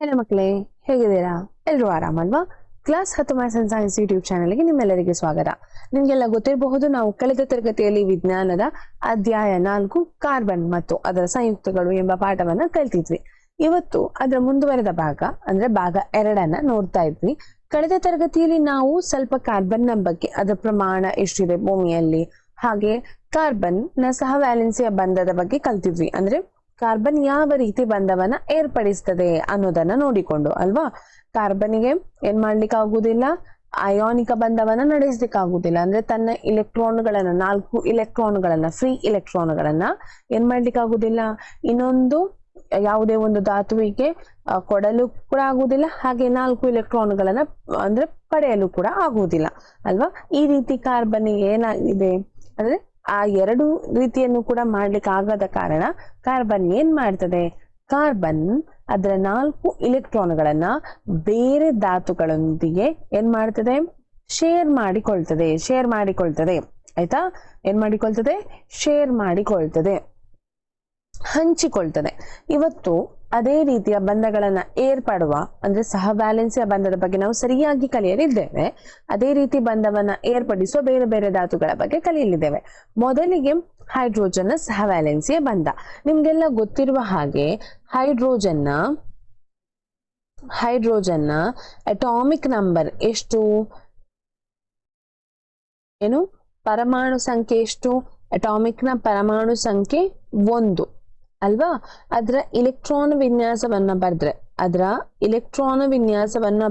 Hello ಮಕ್ಕಳೇ, ಹೇಗಿದ್ದೀರಾ? ಎಲ್ಲರೂ ಆರಾಮಲ್ವಾ? Class 10 maths and science YouTube ಚಾನಲ್ಗೆ ನಿಮ್ಮೆಲ್ಲರಿಗೆ ಸ್ವಾಗತ. ನಿಮಗೆಲ್ಲ ಗೊತ್ತಿರಬಹುದು, ನಾವು ಕಳೆದ ತರಗತಿಯಲ್ಲಿ ವಿಜ್ಞಾನದ ಅಧ್ಯಾಯ 4 ಕಾರ್ಬನ್ ಮತ್ತು ಅದರ ಸಂಯುಕ್ತಗಳು ಎಂಬ ಪಾಠವನ್ನ ಕಲಿತಿದ್ವಿ. ಇವತ್ತು ಅದರ ಮುಂದುವರೆದ ಭಾಗ ಅಂದ್ರೆ ಭಾಗ 2 ನೋಡ್ತಾ ಇದ್ವಿ. ಕಳೆದ ತರಗತಿಯಲ್ಲಿ ನಾವು ಸ್ವಲ್ಪ ಕಾರ್ಬನ್ ನ ಬಗ್ಗೆ, ಅದರ ಪ್ರಮಾಣ ಎಷ್ಟಿದೆ ಭೂಮಿಯಲ್ಲಿ, ಹಾಗೆ ಕಾರ್ಬನ್ ನ ಸಹವ್ಯಾಲೆನ್ಸಿಯ ಬಂಧದ ಬಗ್ಗೆ ಕಲ್ತಿದ್ವಿ. ಅಂದ್ರೆ ಕಾರ್ಬನ್ ಯಾವ ರೀತಿ ಬಂಧವನ್ನ ಏರ್ಪಡಿಸ್ತದೆ ಅನ್ನೋದನ್ನ ನೋಡಿಕೊಂಡು ಅಲ್ವಾ. ಕಾರ್ಬನ್ಗೆ ಏನ್ ಮಾಡ್ಲಿಕ್ಕೆ ಆಗುದಿಲ್ಲ, ಅಯಾನಿಕ ಬಂಧವನ್ನ ನಡೆಸ್ಲಿಕ್ಕೆ ಆಗುದಿಲ್ಲ. ಅಂದ್ರೆ ತನ್ನ ಇಲೆಕ್ಟ್ರಾನ್ಗಳನ್ನ 4 ಇಲೆಕ್ಟ್ರಾನ್ಗಳನ್ನ ಫ್ರೀ ಇಲೆಕ್ಟ್ರಾನ್ಗಳನ್ನ ಏನ್ ಮಾಡ್ಲಿಕ್ಕೆ ಆಗುದಿಲ್ಲ, ಇನ್ನೊಂದು ಯಾವುದೇ ಒಂದು ಧಾತುವಿಗೆ ಕೊಡಲು ಕೂಡ ಆಗುದಿಲ್ಲ, ಹಾಗೆ 4 ಇಲೆಕ್ಟ್ರಾನ್ಗಳನ್ನ ಅಂದ್ರೆ ಪಡೆಯಲು ಕೂಡ ಆಗುವುದಿಲ್ಲ ಅಲ್ವಾ. ಈ ರೀತಿ ಕಾರ್ಬನ್ ಏನಾಗಿದೆ ಅಂದ್ರೆ ಆ ಎರಡು ರೀತಿಯನ್ನು ಕೂಡ ಮಾಡ್ಲಿಕ್ಕೆ ಆಗದ ಕಾರಣ ಕಾರ್ಬನ್ ಏನ್ ಮಾಡ್ತದೆ, ಕಾರ್ಬನ್ ಅದರ 4 ಇಲೆಕ್ಟ್ರಾನ್ಗಳನ್ನ ಬೇರೆ ಧಾತುಗಳೊಂದಿಗೆ ಏನ್ ಮಾಡ್ತದೆ, ಶೇರ್ ಮಾಡಿಕೊಳ್ತದೆ ಆಯ್ತಾ. ಏನ್ ಮಾಡಿಕೊಳ್ತದೆ, ಶೇರ್ ಮಾಡಿಕೊಳ್ತದೆ, ಹಂಚಿಕೊಳ್ತದೆ. ಇವತ್ತು ಅದೇ ರೀತಿಯ ಬಂಧಗಳನ್ನ ಏರ್ಪಡುವ ಅಂದ್ರೆ ಸಹವ್ಯಾಲೆನ್ಸಿಯ ಬಂಧದ ಬಗ್ಗೆ ನಾವು ಸರಿಯಾಗಿ ಕಲಿಯಲಿದ್ದೇವೆ. ಅದೇ ರೀತಿ ಬಂಧವನ್ನ ಏರ್ಪಡಿಸುವ ಬೇರೆ ಬೇರೆ ಧಾತುಗಳ ಬಗ್ಗೆ ಕಲಿಯಲಿದ್ದೇವೆ. ಮೊದಲಿಗೆ ಹೈಡ್ರೋಜನ್ ನ ಸಹವ್ಯಾಲೆನ್ಸಿಯ ಬಂಧ. ನಿಮ್ಗೆಲ್ಲ ಗೊತ್ತಿರುವ ಹಾಗೆ ಹೈಡ್ರೋಜನ್ ನ ಅಟಾಮಿಕ್ ನಂಬರ್ ಎಷ್ಟು, ಏನು ಪರಮಾಣು ಸಂಖ್ಯೆ ಎಷ್ಟು, ಅಟಾಮಿಕ್ ನ ಪರಮಾಣು ಸಂಖ್ಯೆ 1 ಅಲ್ವಾ. ಅದರ ಇಲೆಕ್ಟ್ರಾನ್ ವಿನ್ಯಾಸವನ್ನ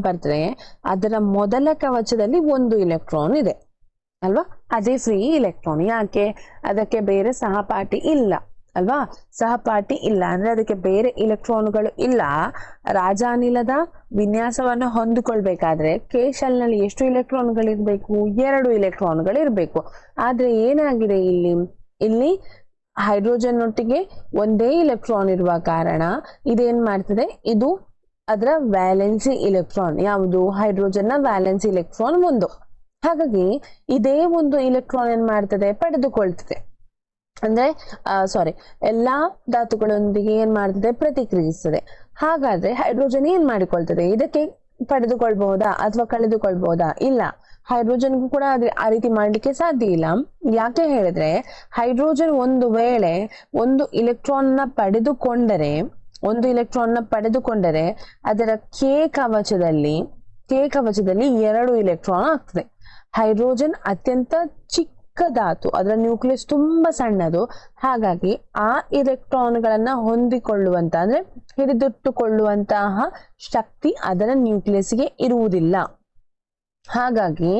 ಬರೆದ್ರೆ ಅದರ ಮೊದಲ ಕವಚದಲ್ಲಿ 1 ಇಲೆಕ್ಟ್ರಾನ್ ಇದೆ ಅಲ್ವಾ. ಅದೇ ಫ್ರೀ ಇಲೆಕ್ಟ್ರಾನ್. ಯಾಕೆ, ಅದಕ್ಕೆ ಬೇರೆ ಸಹಪಾಠಿ ಇಲ್ಲ ಅಲ್ವಾ. ಸಹಪಾಠಿ ಇಲ್ಲ ಅಂದ್ರೆ ಅದಕ್ಕೆ ಬೇರೆ ಇಲೆಕ್ಟ್ರಾನ್ಗಳು ಇಲ್ಲ. ರಾಜಾನಿಲದ ವಿನ್ಯಾಸವನ್ನ ಹೊಂದಿಕೊಳ್ಬೇಕಾದ್ರೆ ಕೇಶಲ್ ನಲ್ಲಿ ಎಷ್ಟು ಇಲೆಕ್ಟ್ರಾನ್ಗಳು ಇರ್ಬೇಕು, 2 ಇಲೆಕ್ಟ್ರಾನ್ಗಳು ಇರ್ಬೇಕು. ಆದ್ರೆ ಏನಾಗಿದೆ, ಇಲ್ಲಿ ಹೈಡ್ರೋಜನ್ ಒಟ್ಟಿಗೆ ಒಂದೇ ಇಲೆಕ್ಟ್ರಾನ್ ಇರುವ ಕಾರಣ ಇದೇನ್ ಮಾಡ್ತದೆ, ಇದು ಅದರ ವ್ಯಾಲೆನ್ಸಿ ಇಲೆಕ್ಟ್ರಾನ್. ಯಾವುದು, ಹೈಡ್ರೋಜನ್ ನ ವ್ಯಾಲೆನ್ಸಿ ಇಲೆಕ್ಟ್ರಾನ್ 1. ಹಾಗಾಗಿ ಇದೇ ಒಂದು ಇಲೆಕ್ಟ್ರಾನ್ ಏನ್ ಮಾಡ್ತದೆ, ಪಡೆದುಕೊಳ್ತದೆ. ಅಂದ್ರೆ ಎಲ್ಲಾ ಧಾತುಗಳೊಂದಿಗೆ ಏನ್ ಮಾಡ್ತದೆ, ಪ್ರತಿಕ್ರಿಯಿಸ್ತದೆ. ಹಾಗಾದ್ರೆ ಹೈಡ್ರೋಜನ್ ಏನ್ ಮಾಡಿಕೊಳ್ತದೆ, ಇದಕ್ಕೆ ಪಡೆದುಕೊಳ್ಬಹುದಾ ಅಥವಾ ಕಳೆದುಕೊಳ್ಬಹುದಾ? ಇಲ್ಲ, ಹೈಡ್ರೋಜನ್ಗೂ ಕೂಡ ಆ ರೀತಿ ಮಾಡ್ಲಿಕ್ಕೆ ಸಾಧ್ಯ ಇಲ್ಲ. ಯಾಕೆ ಹೇಳಿದ್ರೆ ಹೈಡ್ರೋಜನ್ ಒಂದು ವೇಳೆ ಒಂದು ಇಲೆಕ್ಟ್ರಾನ್ ನ ಪಡೆದುಕೊಂಡರೆ ಅದರ ಕೆ ಕವಚದಲ್ಲಿ 2 ಇಲೆಕ್ಟ್ರಾನ್ ಆಗ್ತದೆ. ಹೈಡ್ರೋಜನ್ ಅತ್ಯಂತ ಚಿಕ್ಕ ಧಾತು, ಅದರ ನ್ಯೂಕ್ಲಿಯಸ್ ತುಂಬಾ ಸಣ್ಣದು. ಹಾಗಾಗಿ ಆ ಇಲೆಕ್ಟ್ರಾನ್ಗಳನ್ನ ಹೊಂದಿಕೊಳ್ಳುವಂತ ಅಂದ್ರೆ ಹಿಡಿದಿಟ್ಟುಕೊಳ್ಳುವಂತಹ ಶಕ್ತಿ ಅದರ ನ್ಯೂಕ್ಲಿಯಸ್ಗೆ ಇರುವುದಿಲ್ಲ. ಹಾಗಾಗಿ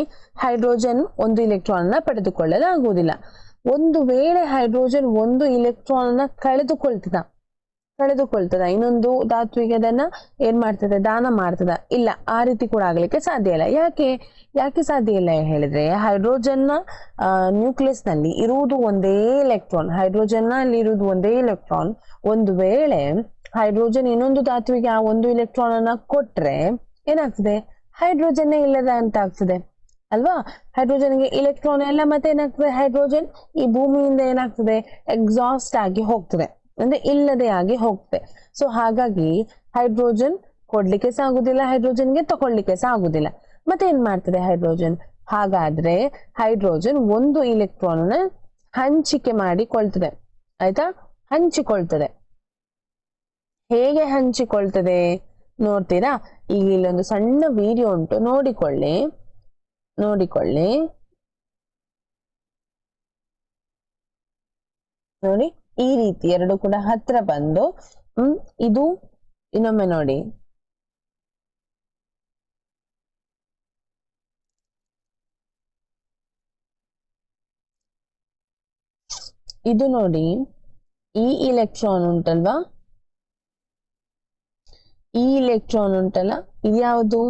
ಹೈಡ್ರೋಜನ್ 1 ಇಲೆಕ್ಟ್ರಾನ್ ನ ಪಡೆದುಕೊಳ್ಳಲಾಗುವುದಿಲ್ಲ. ಒಂದು ವೇಳೆ ಹೈಡ್ರೋಜನ್ 1 ಇಲೆಕ್ಟ್ರಾನ್ ನ ಕಳೆದುಕೊಳ್ತದ ಇನ್ನೊಂದು ಧಾತುವಿಗೆ ಅದನ್ನ ಏನ್ ಮಾಡ್ತದೆ, ದಾನ ಮಾಡ್ತದ? ಇಲ್ಲ, ಆ ರೀತಿ ಕೂಡ ಆಗ್ಲಿಕ್ಕೆ ಸಾಧ್ಯ ಇಲ್ಲ. ಯಾಕೆ ಸಾಧ್ಯ ಇಲ್ಲ ಹೇಳಿದ್ರೆ, ಹೈಡ್ರೋಜನ್ ನ ನ್ಯೂಕ್ಲಿಯಸ್ ನಲ್ಲಿ ಇರುವುದು ಒಂದೇ ಇಲೆಕ್ಟ್ರಾನ್. ಒಂದು ವೇಳೆ ಹೈಡ್ರೋಜನ್ ಇನ್ನೊಂದು ಧಾತುವಿಗೆ ಆ 1 ಇಲೆಕ್ಟ್ರಾನ್ ಅನ್ನ ಕೊಟ್ರೆ ಏನಾಗ್ತದೆ, ಹೈಡ್ರೋಜನ್ ಇಲ್ಲದ ಅಂತ ಆಗ್ತದೆ ಅಲ್ವಾ. ಹೈಡ್ರೋಜನ್ಗೆ ಇಲೆಕ್ಟ್ರಾನ್ ಎಲ್ಲ, ಮತ್ತೆ ಏನಾಗ್ತದೆ, ಹೈಡ್ರೋಜನ್ ಈ ಭೂಮಿಯಿಂದ ಏನಾಗ್ತದೆ, ಎಕ್ಸಾಸ್ಟ್ ಆಗಿ ಹೋಗ್ತದೆ, ಅಂದ್ರೆ ಇಲ್ಲದೆ ಆಗಿ ಹೋಗ್ತದೆ. ಸೊ ಹಾಗಾಗಿ ಹೈಡ್ರೋಜನ್ ಕೊಡ್ಲಿಕ್ಕೆ ಸಾಗುದಿಲ್ಲ, ಹೈಡ್ರೋಜನ್ಗೆ ತಗೊಳ್ಲಿಕ್ಕೆ ಸಾಗುದಿಲ್ಲ. ಮತ್ತೆ ಏನ್ ಮಾಡ್ತದೆ ಹೈಡ್ರೋಜನ್? ಹಾಗಾದ್ರೆ ಹೈಡ್ರೋಜನ್ 1 ಇಲೆಕ್ಟ್ರಾನ್ ನ ಹಂಚಿಕೆ ಮಾಡಿಕೊಳ್ತದೆ ಆಯ್ತಾ, ಹಂಚಿಕೊಳ್ತದೆ. ಹೇಗೆ ಹಂಚಿಕೊಳ್ತದೆ ನೋಡ್ತೀರಾ? ಈಗ ಇಲ್ಲೊಂದು ಸಣ್ಣ ವಿಡಿಯೋ ಉಂಟು, ನೋಡಿಕೊಳ್ಳಿ. ನೋಡಿ, ಈ ರೀತಿ 2 ಕೂಡ ಹತ್ರ ಬಂದು ಇದು ಇನ್ನೊಮ್ಮೆ ನೋಡಿ. ಇದು ನೋಡಿ, ಈ ಇಲೆಕ್ಟ್ರಾನ್ ಉಂಟಲ್ಲ, ಇದು ಯಾವುದು,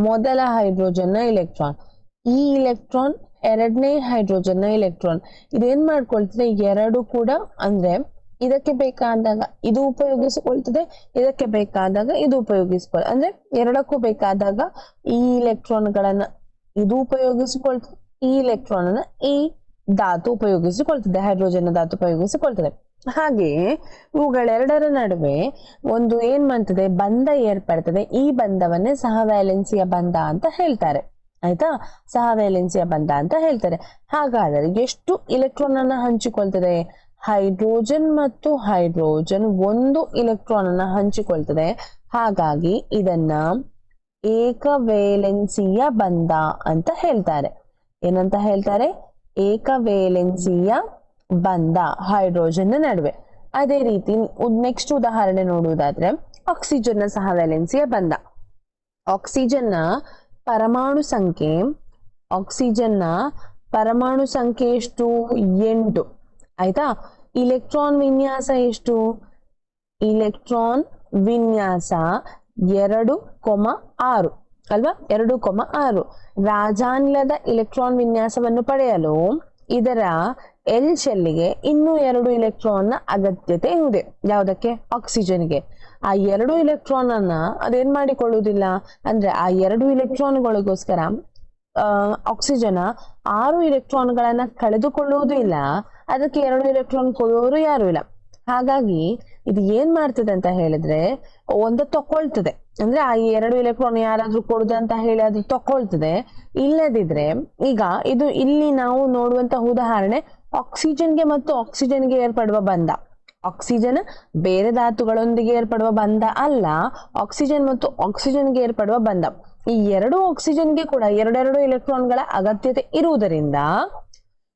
ಮೊದಲ ಹೈಡ್ರೋಜನ್ ನ ಇಲೆಕ್ಟ್ರಾನ್. ಈ ಇಲೆಕ್ಟ್ರಾನ್ 2ನೇ ಹೈಡ್ರೋಜನ್ ನ ಇಲೆಕ್ಟ್ರಾನ್. ಇದೇನ್ ಮಾಡ್ಕೊಳ್ತದೆ, 2 ಕೂಡ ಅಂದ್ರೆ ಇದಕ್ಕೆ ಬೇಕಾದಾಗ ಇದು ಉಪಯೋಗಿಸಿಕೊಳ್ತದೆ, ಇದಕ್ಕೆ ಬೇಕಾದಾಗ ಇದು ಉಪಯೋಗಿಸಿಕೊಳ್ಳ, ಅಂದ್ರೆ ಎರಡಕ್ಕೂ ಬೇಕಾದಾಗ ಈ ಇಲೆಕ್ಟ್ರಾನ್ಗಳನ್ನ ಇದು ಉಪಯೋಗಿಸಿಕೊಳ್ತದೆ, ಈ ಇಲೆಕ್ಟ್ರಾನ್ ಅನ್ನ ಈ ಧಾತು ಉಪಯೋಗಿಸಿಕೊಳ್ತದೆ, ಹೈಡ್ರೋಜನ್ ಧಾತು ಉಪಯೋಗಿಸಿಕೊಳ್ತದೆ. ಹಾಗೆಯೇ ಇವುಗಳೆರಡರ ನಡುವೆ ಒಂದು ಏನ್ ಮಾಡ್ತದೆ, ಬಂಧ ಏರ್ಪಡ್ತದೆ. ಈ ಬಂಧವನ್ನೇ ಸಹವ್ಯಾಲೆನ್ಸಿಯ ಬಂಧ ಅಂತ ಹೇಳ್ತಾರೆ. ಆಯ್ತಾ, ಸಹವ್ಯಾಲೆನ್ಸಿಯ ಬಂಧ ಅಂತ ಹೇಳ್ತಾರೆ. ಹಾಗಾದರೆ ಎಷ್ಟು ಇಲೆಕ್ಟ್ರಾನ್ ಅನ್ನ ಹಂಚಿಕೊಳ್ತದೆ? ಹೈಡ್ರೋಜನ್ ಮತ್ತು ಹೈಡ್ರೋಜನ್ ಒಂದು ಇಲೆಕ್ಟ್ರಾನ್ ಅನ್ನ ಹಂಚಿಕೊಳ್ತದೆ. ಹಾಗಾಗಿ ಇದನ್ನ ಏಕವೇಲೆನ್ಸಿಯ ಬಂಧ ಅಂತ ಹೇಳ್ತಾರೆ. ಏನಂತ ಹೇಳ್ತಾರೆ? ಏಕವೇಲೆನ್ಸಿಯ ಬಂಧ ಹೈಡ್ರೋಜನ್ ನಡುವೆ. ಅದೇ ರೀತಿ ನೆಕ್ಸ್ಟ್ ಉದಾಹರಣೆ ನೋಡುವುದಾದ್ರೆ ಆಕ್ಸಿಜನ್ ನ ಸಹವ್ಯಾಲೆನ್ಸಿಯ ಬಂಧ. ಆಕ್ಸಿಜನ್ ನ ಪರಮಾಣು ಸಂಖ್ಯೆ ಎಷ್ಟು? 8. ಆಯ್ತಾ. ಇಲೆಕ್ಟ್ರಾನ್ ವಿನ್ಯಾಸ ಎಷ್ಟು? ಇಲೆಕ್ಟ್ರಾನ್ ವಿನ್ಯಾಸ 2,6 ಅಲ್ವಾ? 2,6. ರಾಜಾನಿಲದ ಇಲೆಕ್ಟ್ರಾನ್ ವಿನ್ಯಾಸವನ್ನು ಪಡೆಯಲು ಇದರ ಎಲ್ ಶೆಲ್ಗೆ ಇನ್ನೂ 2 ಇಲೆಕ್ಟ್ರಾನ್ ನ ಅಗತ್ಯತೆ ಇದೆ. ಯಾವುದಕ್ಕೆ? ಆಕ್ಸಿಜನ್ಗೆ. ಆ 2 ಇಲೆಕ್ಟ್ರಾನ್ ಅನ್ನ ಅದೇನ್ ಮಾಡಿಕೊಳ್ಳುವುದಿಲ್ಲ ಅಂದ್ರೆ ಆ 2 ಇಲೆಕ್ಟ್ರಾನ್ಗಳಿಗೋಸ್ಕರ ಆಕ್ಸಿಜನ್ 6 ಇಲೆಕ್ಟ್ರಾನ್ಗಳನ್ನ ಕಳೆದುಕೊಳ್ಳುವುದೂ ಇಲ್ಲ, ಅದಕ್ಕೆ 2 ಇಲೆಕ್ಟ್ರಾನ್ ಕೊಡುವವರು ಯಾರು ಇಲ್ಲ. ಹಾಗಾಗಿ ಇದು ಏನ್ ಮಾಡ್ತದೆ ಅಂತ ಹೇಳಿದ್ರೆ ಒಂದು ತಕೊಳ್ತದೆ. ಅಂದ್ರೆ ಆ 2 ಇಲೆಕ್ಟ್ರಾನ್ ಯಾರಾದ್ರೂ ಕೊಡುದಂತ ಹೇಳಿ ಅದು ತಕೊಳ್ತದೆ. ಇಲ್ಲದಿದ್ರೆ ಈಗ ಇದು ಇಲ್ಲಿ ನಾವು ನೋಡುವಂತಹ ಉದಾಹರಣೆ ಆಕ್ಸಿಜನ್ಗೆ ಮತ್ತು ಆಕ್ಸಿಜನ್ಗೆ ಏರ್ಪಡುವ ಬಂಧ. ಆಕ್ಸಿಜನ್ ಬೇರೆ ಧಾತುಗಳೊಂದಿಗೆ ಏರ್ಪಡುವ ಬಂಧ ಅಲ್ಲ, ಆಕ್ಸಿಜನ್ ಮತ್ತು ಆಕ್ಸಿಜನ್ಗೆ ಏರ್ಪಡುವ ಬಂಧ. ಈ 2 ಆಕ್ಸಿಜನ್ಗೆ ಕೂಡ 2 ಇಲೆಕ್ಟ್ರಾನ್ಗಳ ಅಗತ್ಯತೆ ಇರುವುದರಿಂದ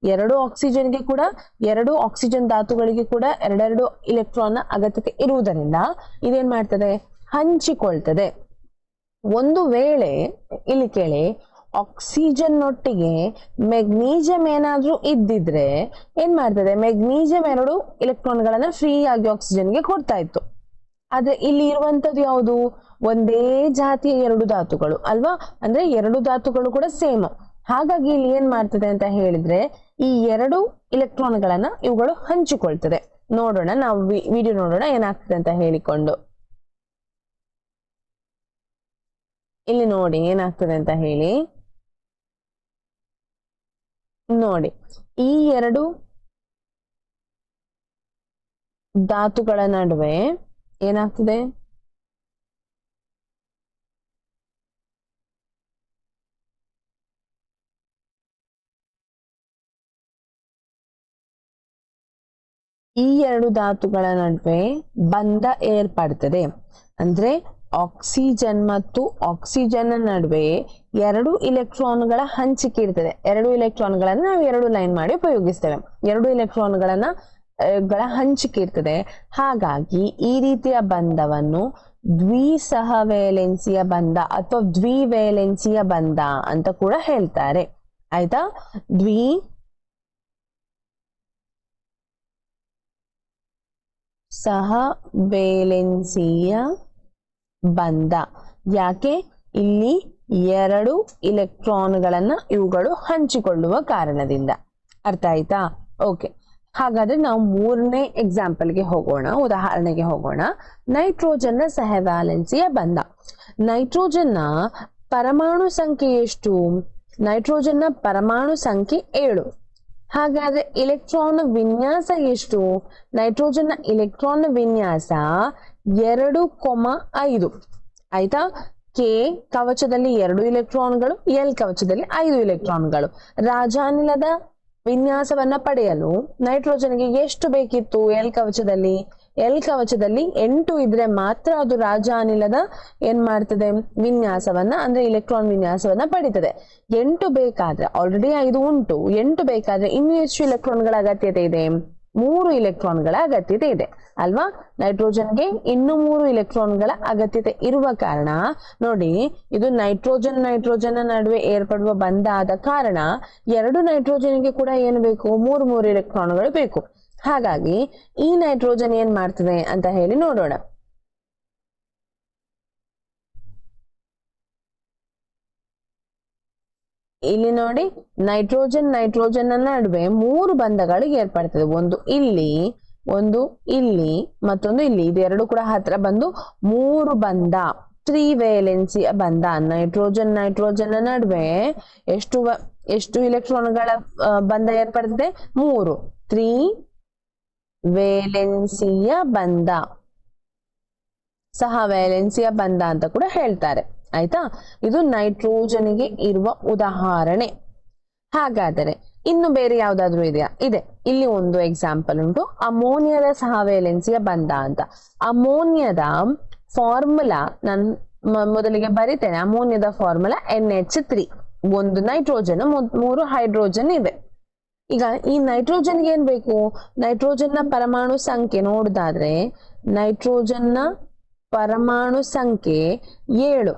2 ಆಕ್ಸಿಜನ್ಗೆ ಕೂಡ 2 ಆಕ್ಸಿಜನ್ ಧಾತುಗಳಿಗೆ ಕೂಡ 2 ಇಲೆಕ್ಟ್ರಾನ್ ನ ಅಗತ್ಯತೆ ಇರುವುದರಿಂದ ಇದೇನ್ ಮಾಡ್ತದೆ? ಹಂಚಿಕೊಳ್ತದೆ. ಒಂದು ವೇಳೆ ಇಲ್ಲಿ ಕೇಳಿ, ಆಕ್ಸಿಜನ್ ಒಟ್ಟಿಗೆ ಮೆಗ್ನೀಷಿಯಂ ಏನಾದ್ರೂ ಇದ್ದಿದ್ರೆ ಏನ್ ಮಾಡ್ತದೆ? ಮೆಗ್ನೀಷಿಯಂ 2 ಇಲೆಕ್ಟ್ರಾನ್ಗಳನ್ನ ಫ್ರೀ ಆಗಿ ಆಕ್ಸಿಜನ್ಗೆ ಕೊಡ್ತಾ ಇತ್ತು. ಆದ್ರೆ ಇಲ್ಲಿ ಇರುವಂತದ್ದು ಯಾವುದು? ಒಂದೇ ಜಾತಿಯ 2 ಧಾತುಗಳು ಅಲ್ವಾ? ಅಂದ್ರೆ 2 ಧಾತುಗಳು ಕೂಡ ಸೇಮ್. ಹಾಗಾಗಿ ಇಲ್ಲಿ ಏನ್ ಮಾಡ್ತದೆ ಅಂತ ಹೇಳಿದ್ರೆ ಈ 2 ಇಲೆಕ್ಟ್ರಾನ್ಗಳನ್ನ ಇವುಗಳು ಹಂಚಿಕೊಳ್ತದೆ. ನೋಡೋಣ, ನಾವು ವಿಡಿಯೋ ನೋಡೋಣ ಏನಾಗ್ತದೆ ಅಂತ ಹೇಳಿಕೊಂಡು. ಇಲ್ಲಿ ನೋಡಿ ಏನಾಗ್ತದೆ ಅಂತ ಹೇಳಿ. ನೋಡಿ, ಈ 2 ಧಾತುಗಳ ನಡುವೆ ಏನಾಗ್ತದೆ? ಈ 2 ಧಾತುಗಳ ನಡುವೆ ಬಂಧ ಏರ್ಪಡ್ತದೆ. ಅಂದ್ರೆ ಆಕ್ಸಿಜನ್ ಮತ್ತು ಆಕ್ಸಿಜನ್ ನಡುವೆ 2 ಇಲೆಕ್ಟ್ರಾನ್ಗಳ ಹಂಚಿಕೆ ಇರ್ತದೆ. 2 ಇಲೆಕ್ಟ್ರಾನ್ಗಳನ್ನ ನಾವು 2 ಲೈನ್ ಮಾಡಿ ಉಪಯೋಗಿಸ್ತೇವೆ. 2 ಇಲೆಕ್ಟ್ರಾನ್ಗಳನ್ನ ಹಂಚಿಕೆ ಇರ್ತದೆ. ಹಾಗಾಗಿ ಈ ರೀತಿಯ ಬಂಧವನ್ನು ದ್ವಿಸಹವೇಲೆನ್ಸಿಯ ಬಂಧ ಅಥವಾ ದ್ವಿವೇಲೆನ್ಸಿಯ ಬಂಧ ಅಂತ ಕೂಡ ಹೇಳ್ತಾರೆ. ಆಯ್ತಾ? ಸಹವೇಲೆನ್ಸಿಯ ಬಂಧ. ಯಾಕೆ? ಇಲ್ಲಿ 2 ಇಲೆಕ್ಟ್ರಾನ್ಗಳನ್ನ ಇವುಗಳು ಹಂಚಿಕೊಳ್ಳುವ ಕಾರಣದಿಂದ. ಅರ್ಥ ಆಯ್ತಾ? ಓಕೆ. ಹಾಗಾದ್ರೆ ನಾವು 3ನೇ ಎಕ್ಸಾಂಪಲ್ಗೆ ಹೋಗೋಣ, ಉದಾಹರಣೆಗೆ ಹೋಗೋಣ. ನೈಟ್ರೋಜನ್ನ ಸಹವ್ಯಾಲೆನ್ಸಿಯ ಬಂಧ. ನೈಟ್ರೋಜನ್ನ ಪರಮಾಣು ಸಂಖ್ಯೆ ಎಷ್ಟು? ನೈಟ್ರೋಜನ್ನ ಪರಮಾಣು ಸಂಖ್ಯೆ 7. ಹಾಗಾದ್ರೆ ಇಲೆಕ್ಟ್ರಾನ್ ವಿನ್ಯಾಸ ಎಷ್ಟು? ನೈಟ್ರೋಜನ್ ಇಲೆಕ್ಟ್ರಾನ್ ವಿನ್ಯಾಸ 2,5. ಆಯ್ತಾ? ಕೆ ಕವಚದಲ್ಲಿ 2 ಇಲೆಕ್ಟ್ರಾನ್ಗಳು, ಎಲ್ ಕವಚದಲ್ಲಿ 5 ಇಲೆಕ್ಟ್ರಾನ್ಗಳು. ರಾಜಾನಿಲದ ವಿನ್ಯಾಸವನ್ನ ಪಡೆಯಲು ನೈಟ್ರೋಜನ್ಗೆ ಎಷ್ಟು ಬೇಕಿತ್ತು? ಎಲ್ ಕವಚದಲ್ಲಿ 8 ಇದ್ರೆ ಮಾತ್ರ ಅದು ರಾಜಾನಿಲದ ಏನ್ ಮಾಡ್ತದೆ? ವಿನ್ಯಾಸವನ್ನ ಅಂದ್ರೆ ಇಲೆಕ್ಟ್ರಾನ್ ವಿನ್ಯಾಸವನ್ನ ಪಡಿತದೆ. 8 ಬೇಕಾದ್ರೆ ಆಲ್ರೆಡಿ 5 ಉಂಟು, 8 ಬೇಕಾದ್ರೆ ಇನ್ನು ಎಷ್ಟು ಇಲೆಕ್ಟ್ರಾನ್ಗಳ ಅಗತ್ಯತೆ ಇದೆ? 3 ಇಲೆಕ್ಟ್ರಾನ್ಗಳ ಅಗತ್ಯತೆ ಇದೆ ಅಲ್ವಾ? ನೈಟ್ರೋಜನ್ಗೆ ಇನ್ನು 3 ಇಲೆಕ್ಟ್ರಾನ್ಗಳ ಅಗತ್ಯತೆ ಇರುವ ಕಾರಣ ನೋಡಿ, ಇದು ನೈಟ್ರೋಜನ್ ನಡುವೆ ಏರ್ಪಡುವ ಬಂಧ ಆದ ಕಾರಣ 2 ನೈಟ್ರೋಜನ್ಗೆ ಕೂಡ ಏನು ಬೇಕು? 3 ಇಲೆಕ್ಟ್ರಾನ್ಗಳು ಬೇಕು. ಹಾಗಾಗಿ ಈ ನೈಟ್ರೋಜನ್ ಏನ್ ಮಾಡ್ತದೆ ಅಂತ ಹೇಳಿ ನೋಡೋಣ. ಇಲ್ಲಿ ನೋಡಿ, ನೈಟ್ರೋಜನ್ ನಡುವೆ 3 ಬಂಧಗಳು ಏರ್ಪಡ್ತದೆ. ಒಂದು ಇಲ್ಲಿ, ಒಂದು ಇಲ್ಲಿ, ಮತ್ತೊಂದು ಇಲ್ಲಿ. ಇದೆರಡು ಕೂಡ ಹತ್ರ ಬಂದು 3 ಬಂಧ, ತ್ರಿವೇಲೆನ್ಸಿಯ ಬಂಧ. ನೈಟ್ರೋಜನ್ ನಡುವೆ ಎಷ್ಟು ಇಲೆಕ್ಟ್ರಾನ್ಗಳ ಬಂಧ ಏರ್ಪಡ್ತದೆ? 3. ವೇಲೆನ್ಸಿಯ ಬಂಧ, ಸಹವೇಲೆನ್ಸಿಯ ಬಂಧ ಅಂತ ಕೂಡ ಹೇಳ್ತಾರೆ. ಆಯ್ತಾ, ಇದು ನೈಟ್ರೋಜನ್ಗೆ ಇರುವ ಉದಾಹರಣೆ. ಹಾಗಾದರೆ ಇನ್ನು ಬೇರೆ ಯಾವ್ದಾದ್ರು ಇದೆಯಾ? ಇದೆ, ಇಲ್ಲಿ ಒಂದು ಎಕ್ಸಾಂಪಲ್ ಉಂಟು, ಅಮೋನಿಯಾದ ಸಹವೇಲೆನ್ಸಿಯ ಬಂಧ ಅಂತ. ಅಮೋನಿಯಾದ ಫಾರ್ಮುಲಾ ನಾನು ಮೊದಲಿಗೆ ಬರಿತೇನೆ. ಅಮೋನಿಯಾದ ಫಾರ್ಮುಲಾ NH3, ಒಂದು ನೈಟ್ರೋಜನ್, 3 ಹೈಡ್ರೋಜನ್ ಇದೆ. ಈಗ ಈ ನೈಟ್ರೋಜನ್ಗೆ ಏನ್ ಬೇಕು? ನೈಟ್ರೋಜನ್ ನ ಪರಮಾಣು ಸಂಖ್ಯೆ ನೋಡುದಾದ್ರೆ ನೈಟ್ರೋಜನ್ ನ ಪರಮಾಣು ಸಂಖ್ಯೆ 7,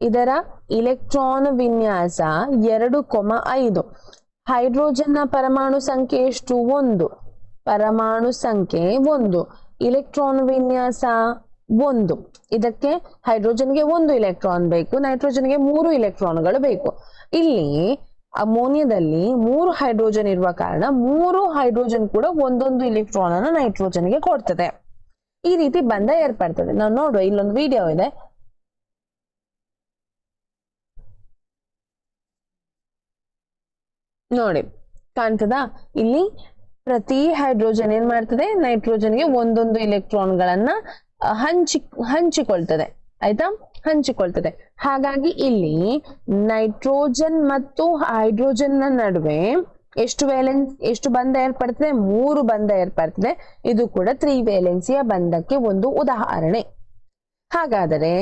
ಇದರ ಇಲೆಕ್ಟ್ರಾನ್ ವಿನ್ಯಾಸ 2,5. ಹೈಡ್ರೋಜನ್ ನ ಪರಮಾಣು ಸಂಖ್ಯೆ ಎಷ್ಟು? 1, ಪರಮಾಣು ಸಂಖ್ಯೆ 1, ಇಲೆಕ್ಟ್ರಾನ್ ವಿನ್ಯಾಸ 1. ಇದಕ್ಕೆ ಹೈಡ್ರೋಜನ್ಗೆ 1 ಇಲೆಕ್ಟ್ರಾನ್ ಬೇಕು, ನೈಟ್ರೋಜನ್ಗೆ 3 ಇಲೆಕ್ಟ್ರಾನ್ಗಳು ಬೇಕು. ಇಲ್ಲಿ ಅಮೋನಿಯಾದಲ್ಲಿ 3 ಹೈಡ್ರೋಜನ್ ಇರುವ ಕಾರಣ 3 ಹೈಡ್ರೋಜನ್ ಕೂಡ ಒಂದೊಂದು ಇಲೆಕ್ಟ್ರಾನ್ ಅನ್ನು ನೈಟ್ರೋಜನ್ಗೆ ಕೊಡ್ತದೆ. ಈ ರೀತಿ ಬಂಧ ಏರ್ಪಡ್ತದೆ. ನಾವು ನೋಡುವ, ಇಲ್ಲೊಂದು ವಿಡಿಯೋ ಇದೆ, ನೋಡಿ ಕಾಣ್ತದಾ? ಇಲ್ಲಿ ಪ್ರತಿ ಹೈಡ್ರೋಜನ್ ಏನ್ ಮಾಡ್ತದೆ? ನೈಟ್ರೋಜನ್ಗೆ ಒಂದೊಂದು ಇಲೆಕ್ಟ್ರಾನ್ಗಳನ್ನ ಹಂಚಿಕೊಳ್ತದೆ. ಆಯ್ತಾ, ಹಂಚಿಕೊಳ್ತದೆ. ಹಾಗಾಗಿ ಇಲ್ಲಿ ನೈಟ್ರೋಜನ್ ಮತ್ತು ಹೈಡ್ರೋಜನ್ ನ ನಡುವೆ ಎಷ್ಟು ಬಂಧ ಏರ್ಪಡ್ತದೆ? 3 ಬಂಧ ಏರ್ಪಡ್ತದೆ. ಇದು ಕೂಡ ತ್ರಿವೇಲೆನ್ಸಿಯ ಬಂಧಕ್ಕೆ ಒಂದು ಉದಾಹರಣೆ. ಹಾಗಾದರೆ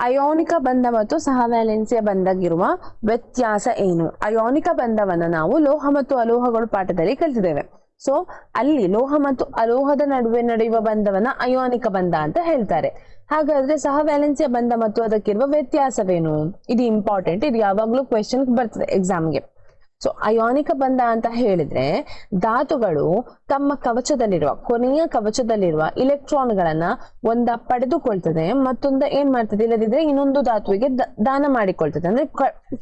ಅಯೋನಿಕ ಬಂಧ ಮತ್ತು ಸಹವೇಲೆನ್ಸಿಯ ಬಂಧಕ್ಕಿರುವ ವ್ಯತ್ಯಾಸ ಏನು? ಅಯೋನಿಕ ಬಂಧವನ್ನ ನಾವು ಲೋಹ ಮತ್ತು ಅಲೋಹಗಳು ಪಾಠದಲ್ಲಿ ಕಲಿತಿದ್ದೇವೆ. ಸೊ ಅಲ್ಲಿ ಲೋಹ ಮತ್ತು ಅಲೋಹದ ನಡುವೆ ನಡೆಯುವ ಬಂಧವನ್ನ ಅಯೋನಿಕ ಬಂಧ ಅಂತ ಹೇಳ್ತಾರೆ. ಹಾಗಾದ್ರೆ ಸಹವೇಲೆನ್ಸಿಯ ಬಂಧ ಮತ್ತು ಅದಕ್ಕಿರುವ ವ್ಯತ್ಯಾಸವೇನು? ಇದು ಇಂಪಾರ್ಟೆಂಟ್, ಇದು ಯಾವಾಗ್ಲೂ ಕ್ವೆಶ್ಚನ್ ಬರ್ತದೆ ಎಕ್ಸಾಮ್ಗೆ. ಸೊ ಅಯೋನಿಕ ಬಂಧ ಅಂತ ಹೇಳಿದ್ರೆ ಧಾತುಗಳು ತಮ್ಮ ಕವಚದಲ್ಲಿರುವ, ಕೊನೆಯ ಕವಚದಲ್ಲಿರುವ ಇಲೆಕ್ಟ್ರಾನ್ಗಳನ್ನ ಒಂದ ಪಡೆದುಕೊಳ್ತದೆ, ಮತ್ತೊಂದ ಏನ್ ಮಾಡ್ತದೆ? ಇಲ್ಲದಿದ್ರೆ ಇನ್ನೊಂದು ಧಾತುವಿಗೆ ದಾನ ಮಾಡಿಕೊಳ್ತದೆ, ಅಂದ್ರೆ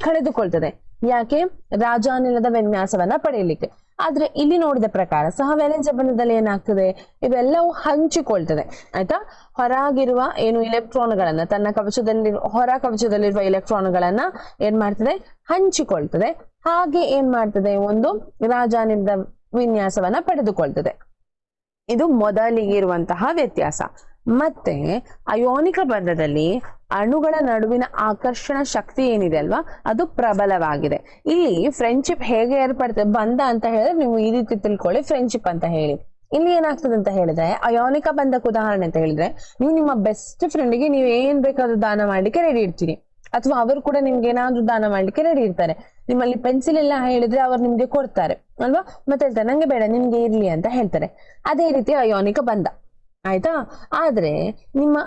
ಕಳೆದುಕೊಳ್ತದೆ. ಯಾಕೆ? ರಾಜಾನಿಲದ ವಿನ್ಯಾಸವನ್ನ ಪಡೆಯಲಿಕ್ಕೆ. ಆದ್ರೆ ಇಲ್ಲಿ ನೋಡಿದ ಪ್ರಕಾರ ಸಹವೇಲೆನ್ಸಿಯ ಬಂಧದಲ್ಲಿ ಏನಾಗ್ತದೆ? ಇವೆಲ್ಲವೂ ಹಂಚಿಕೊಳ್ತದೆ. ಆಯ್ತಾ, ಹೊರಗಿರುವ ಏನು ಇಲೆಕ್ಟ್ರಾನ್ಗಳನ್ನ, ತನ್ನ ಹೊರ ಕವಚದಲ್ಲಿರುವ ಇಲೆಕ್ಟ್ರಾನ್ಗಳನ್ನ ಏನ್ ಮಾಡ್ತದೆ? ಹಂಚಿಕೊಳ್ತದೆ. ಹಾಗೆ ಏನ್ ಮಾಡ್ತದೆ? ಒಂದು ರಾಜಾನಿಲದ ವಿನ್ಯಾಸವನ್ನ ಪಡೆದುಕೊಳ್ತದೆ. ಇದು ಮೊದಲಿಗೆ ಇರುವಂತಹ ವ್ಯತ್ಯಾಸ. ಮತ್ತೆ ಅಯೋನಿಕ ಬಂಧದಲ್ಲಿ ಅಣುಗಳ ನಡುವಿನ ಆಕರ್ಷಣ ಶಕ್ತಿ ಏನಿದೆ ಅಲ್ವಾ, ಅದು ಪ್ರಬಲವಾಗಿದೆ. ಇಲ್ಲಿ ಫ್ರೆಂಡ್ಶಿಪ್ ಹೇಗೆ ಏರ್ಪಡ್ತದೆ? ಬಂಧ ಅಂತ ಹೇಳಿದ್ರೆ ನೀವು ಈ ರೀತಿ ತಿಳ್ಕೊಳ್ಳಿ, ಫ್ರೆಂಡ್ಶಿಪ್ ಅಂತ ಹೇಳಿ. ಇಲ್ಲಿ ಏನಾಗ್ತದೆ ಅಂತ ಹೇಳಿದ್ರೆ, ಅಯೋನಿಕ ಬಂಧಕ್ಕೆ ಉದಾಹರಣೆ ಅಂತ ಹೇಳಿದ್ರೆ, ನೀವು ನಿಮ್ಮ ಬೆಸ್ಟ್ ಫ್ರೆಂಡ್ಗೆ ನೀವು ಏನ್ ಬೇಕಾದ್ರೂ ದಾನ ಮಾಡ್ಲಿಕ್ಕೆ ರೆಡಿ ಇರ್ತೀರಿ, ಅಥವಾ ಅವರು ಕೂಡ ನಿಮ್ಗೆ ಏನಾದ್ರೂ ದಾನ ಮಾಡ್ಲಿಕ್ಕೆ ರೆಡಿ ಇರ್ತಾರೆ. ನಿಮ್ಮಲ್ಲಿ ಪೆನ್ಸಿಲ್ ಎಲ್ಲ ಹೇಳಿದ್ರೆ ಅವ್ರು ನಿಮ್ಗೆ ಕೊಡ್ತಾರೆ ಅಲ್ವಾ, ಮತ್ತೆ ಹೇಳ್ತಾರೆ ನಂಗೆ ಬೇಡ ನಿಮ್ಗೆ ಇರ್ಲಿ ಅಂತ ಹೇಳ್ತಾರೆ. ಅದೇ ರೀತಿ ಅಯೋನಿಕ ಬಂಧ. ಆಯ್ತಾ, ಆದ್ರೆ ನಿಮ್ಮ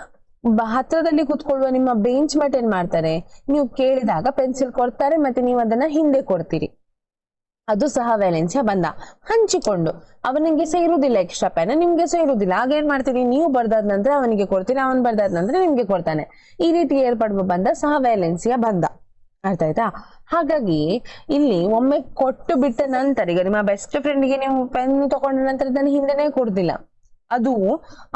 ಹತ್ರದಲ್ಲಿ ಕೂತ್ಕೊಳ್ಳುವ ನಿಮ್ಮ ಬೆಂಚ್ ಮೇಟ್ ಏನ್ ಮಾಡ್ತಾರೆ? ನೀವು ಕೇಳಿದಾಗ ಪೆನ್ಸಿಲ್ ಕೊಡ್ತಾರೆ, ಮತ್ತೆ ನೀವು ಅದನ್ನ ಹಿಂದೆ ಕೊಡ್ತೀರಿ. ಅದು ಸಹವೇಲೆನ್ಸಿಯ ಬಂಧ. ಹಂಚಿಕೊಂಡು ಅವನಿಗೆ ಸೇರುವುದಿಲ್ಲ ಎಕ್ಸ್ಟ್ರಾ ಪೆನ್, ನಿಮ್ಗೆ ಸೇರುವುದಿಲ್ಲ. ಆಗ ಏನ್ ಮಾಡ್ತೀರಿ? ನೀವು ಬರ್ದಾದ ನಂತರ ಅವನಿಗೆ ಕೊಡ್ತೀರಿ, ಅವನ್ ಬರ್ದಾದ ನಂತರ ನಿಮ್ಗೆ ಕೊಡ್ತಾನೆ. ಈ ರೀತಿ ಏರ್ಪಡುವ ಬಂಧ ಸಹವೇಲೆನ್ಸಿಯ ಬಂಧ. ಅರ್ಥ ಆಯ್ತಾ? ಹಾಗಾಗಿ ಇಲ್ಲಿ ಒಮ್ಮೆ ಕೊಟ್ಟು ಬಿಟ್ಟ ನಂತರ, ಈಗ ನಿಮ್ಮ ಬೆಸ್ಟ್ ಫ್ರೆಂಡ್ಗೆ ನೀವು ಪೆನ್ ತಗೊಂಡ ನಂತರ ಅದನ್ನ ಹಿಂದೆನೆ ಕೊಡುದಿಲ್ಲ. ಅದು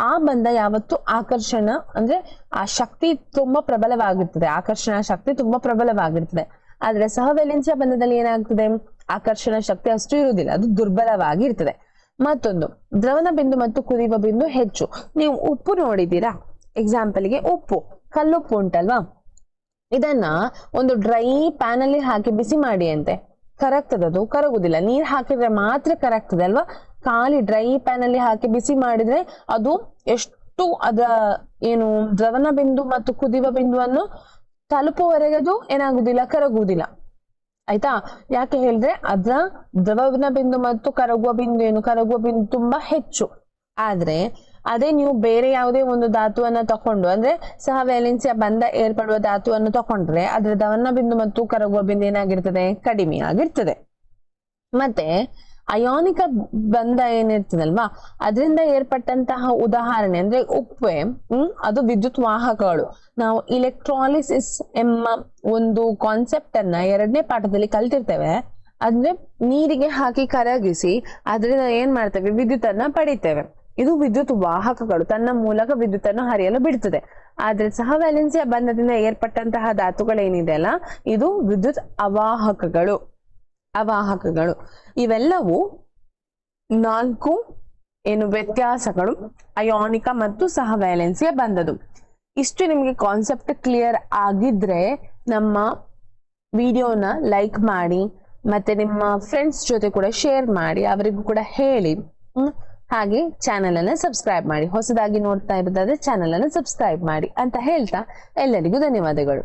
ಆ ಬಂಧ ಯಾವತ್ತು ಆಕರ್ಷಣ, ಅಂದ್ರೆ ಆ ಶಕ್ತಿ ತುಂಬಾ ಪ್ರಬಲವಾಗಿರ್ತದೆ, ಆಕರ್ಷಣಾ ಶಕ್ತಿ ತುಂಬಾ ಪ್ರಬಲವಾಗಿರ್ತದೆ. ಆದ್ರೆ ಸಹವೇಲೆನ್ಸಿಯ ಬಂಧದಲ್ಲಿ ಏನಾಗ್ತದೆ? ಆಕರ್ಷಣ ಶಕ್ತಿ ಅಷ್ಟು ಇರುವುದಿಲ್ಲ, ಅದು ದುರ್ಬಲವಾಗಿರ್ತದೆ. ಮತ್ತೊಂದು, ದ್ರವಣ ಬಿಂದು ಮತ್ತು ಕುದಿಯುವ ಬಿಂದು ಹೆಚ್ಚು. ನೀವು ಉಪ್ಪು ನೋಡಿದ್ದೀರಾ? ಎಕ್ಸಾಂಪಲ್ಗೆ ಉಪ್ಪು, ಕಲ್ಲುಪ್ಪು ಉಂಟಲ್ವಾ, ಇದನ್ನ ಒಂದು ಡ್ರೈ ಪ್ಯಾನ್ ಅಲ್ಲಿ ಹಾಕಿ ಬಿಸಿ ಮಾಡಿ ಅಂತೆ, ಕರಗ್ತದದು? ಕರಗುದಿಲ್ಲ. ನೀರ್ ಹಾಕಿದ್ರೆ ಮಾತ್ರ ಕರಗ್ತದೆ ಅಲ್ವಾ. ಖಾಲಿ ಡ್ರೈ ಪ್ಯಾನ್ ಅಲ್ಲಿ ಹಾಕಿ ಬಿಸಿ ಮಾಡಿದ್ರೆ ಅದು ಎಷ್ಟು ಅದರ ಏನು ದ್ರವಣ ಬಿಂದು ಮತ್ತು ಕುದಿಯುವ ಬಿಂದುವನ್ನು ತಲುಪುವವರೆಗೆ ಅದು ಏನಾಗುದಿಲ್ಲ, ಕರಗುವುದಿಲ್ಲ. ಆಯ್ತಾ? ಯಾಕೆ ಹೇಳಿದ್ರೆ ಅದರ ದ್ರವಣ ಬಿಂದು ಮತ್ತು ಕರಗುವ ಬಿಂದು ತುಂಬಾ ಹೆಚ್ಚು. ಆದ್ರೆ ಅದೇ ನೀವು ಬೇರೆ ಯಾವುದೇ ಒಂದು ಧಾತುವನ್ನ ತಕೊಂಡು, ಅಂದ್ರೆ ಸಹವೇಲೆನ್ಸಿಯ ಬಂಧ ಏರ್ಪಡುವ ಧಾತುವನ್ನು ತಕೊಂಡ್ರೆ ಅದರ ದ್ರವಣ ಬಿಂದು ಮತ್ತು ಕರಗುವ ಬಿಂದು ಏನಾಗಿರ್ತದೆ? ಕಡಿಮೆ ಆಗಿರ್ತದೆ. ಮತ್ತೆ ಅಯೋನಿಕ ಬಂಧ ಏನಿರ್ತದಲ್ವಾ, ಅದರಿಂದ ಏರ್ಪಟ್ಟಂತಹ ಉದಾಹರಣೆ ಅಂದ್ರೆ ಉಪ್ಪೆ, ಅದು ವಿದ್ಯುತ್ ವಾಹಕಗಳು. ನಾವು ಇಲೆಕ್ಟ್ರಾಲಿಸಿಸ್ ಎಂಬ ಒಂದು ಕಾನ್ಸೆಪ್ಟ್ ಅನ್ನ 2ನೇ ಪಾಠದಲ್ಲಿ ಕಲ್ತಿರ್ತೇವೆ. ಅಂದ್ರೆ ನೀರಿಗೆ ಹಾಕಿ ಕರಗಿಸಿ ಅದರಿಂದ ಏನ್ ಮಾಡ್ತೇವೆ? ವಿದ್ಯುತ್ ಅನ್ನ ಪಡಿತೇವೆ. ಇದು ವಿದ್ಯುತ್ ವಾಹಕಗಳು, ತನ್ನ ಮೂಲಕ ವಿದ್ಯುತ್ ಅನ್ನು ಹರಿಯಲು ಬಿಡ್ತದೆ. ಆದ್ರೆ ಸಹವೇಲೆನ್ಸಿಯ ಬಂಧದಿಂದ ಏರ್ಪಟ್ಟಂತಹ ಧಾತುಗಳೇನಿದೆ ಅಲ್ಲ, ಇದು ವಿದ್ಯುತ್ ಅವಾಹಕಗಳು. ಇವೆಲ್ಲವೂ 4 ಏನು ವ್ಯತ್ಯಾಸಗಳು ಅಯಾನಿಕ ಮತ್ತು ಸಹವ್ಯಾಲೆನ್ಸಿಯ ಬಂದದ್ದು. ಇಷ್ಟು ನಿಮಗೆ ಕಾನ್ಸೆಪ್ಟ್ ಕ್ಲಿಯರ್ ಆಗಿದ್ರೆ ನಮ್ಮ ವಿಡಿಯೋನ ಲೈಕ್ ಮಾಡಿ, ಮತ್ತೆ ನಿಮ್ಮ ಫ್ರೆಂಡ್ಸ್ ಜೊತೆ ಕೂಡ ಶೇರ್ ಮಾಡಿ, ಅವರಿಗೂ ಕೂಡ ಹೇಳಿ. ಹಾಗೆ ಚಾನೆಲ್ ಅನ್ನ ಸಬ್ಸ್ಕ್ರೈಬ್ ಮಾಡಿ, ಹೊಸದಾಗಿ ನೋಡ್ತಾ ಇರೋದಾದ್ರೆ ಚಾನೆಲ್ ಅನ್ನು ಸಬ್ಸ್ಕ್ರೈಬ್ ಮಾಡಿ ಅಂತ ಹೇಳ್ತಾ ಎಲ್ಲರಿಗೂ ಧನ್ಯವಾದಗಳು.